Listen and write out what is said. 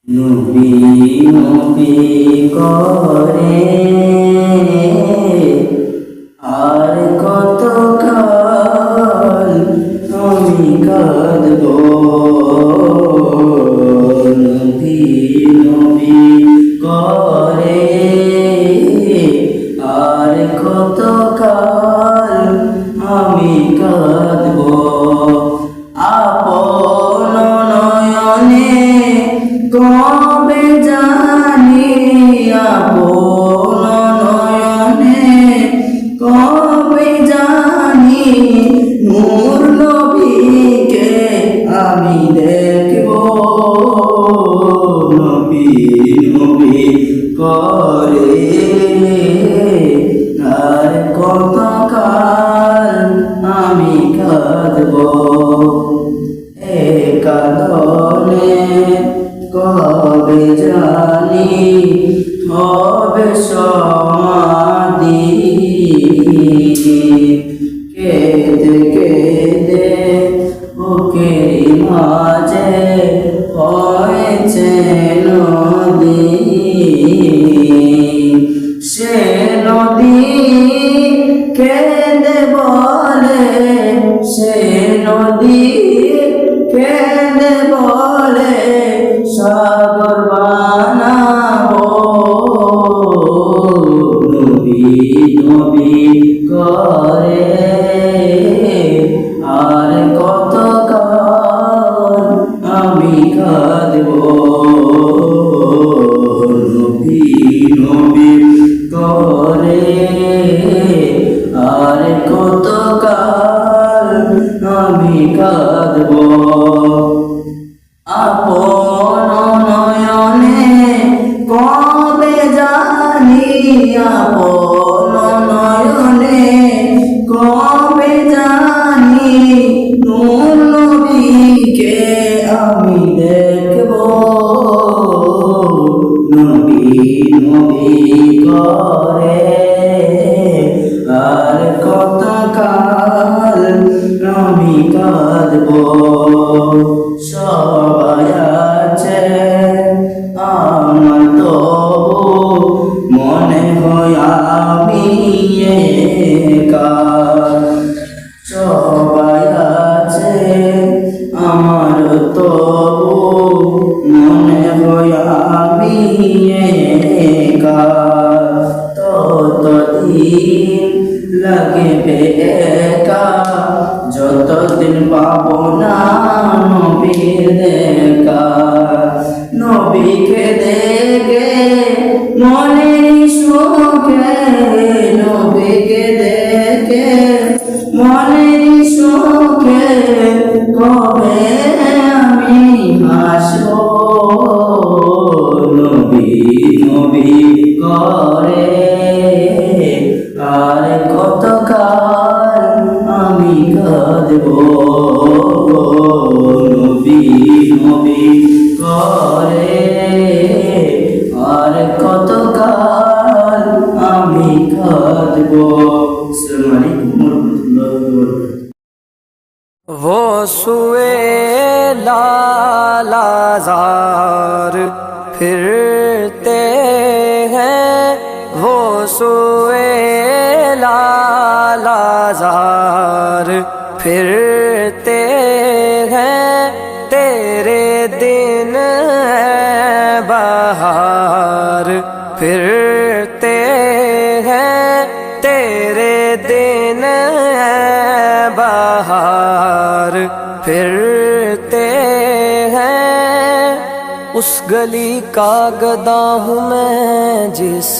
নবী নবী করে আর কত কাল আমি কাঁদব। নবী নবী করে আর কত কাল আমি কাঁদব। আপন নয়নে কবে জানি, আপন নয়নে কবে জানি নূর নবীকে আমি দেখব। নবী নবী করে আর কত কাল আমি কাঁদব। এ কাঁদনে কবে জানি হবে সমাধি। কেঁদে কেঁদে বুকের মাঝে হয়েছে নদী। সে নদী কেঁদে বলে, সে নদী কেঁদে বলে সাগর বানাবো। নবী নবী করে আর কত কাল আমি কাঁদব। নবী নবী করে আর কত কাল আমি কাঁদব। আপন নয়নে কবে জানি, আপন নয়নে কবে জানি নূর নবীকে আমি দেখব। নবী নবী করে আর কত কাল আমি কাঁদব। সবাই আছে আমার তবু মনে হয় আমি একা। সবাই আছে আমার তবু মনে হয় আমি একা। ততদিন লাগবে একা যতদিন পাবো না নবীর দেখা। নবীকে দেখে মনের সুখে, নবীকে দেখে মনের সুখে কবে আমি হাসবো। নবী নবী করে আর কত কাল আমি কাঁদব। নবী নবী করে আর কত কাল আমি কাঁদব। আসসালামু আলাইকুম ওয়া রাহমাতুল্লাহি ওয়া বারাকাতুহু। वो सुए लालाजार फिरते हैं, वो सुए लालाजार फिरते हैं। तेरे दिन है बहार फिरते हैं, तेरे दिन है बहार फिरते हैं। उस गली का गदा हूँ मैं जिस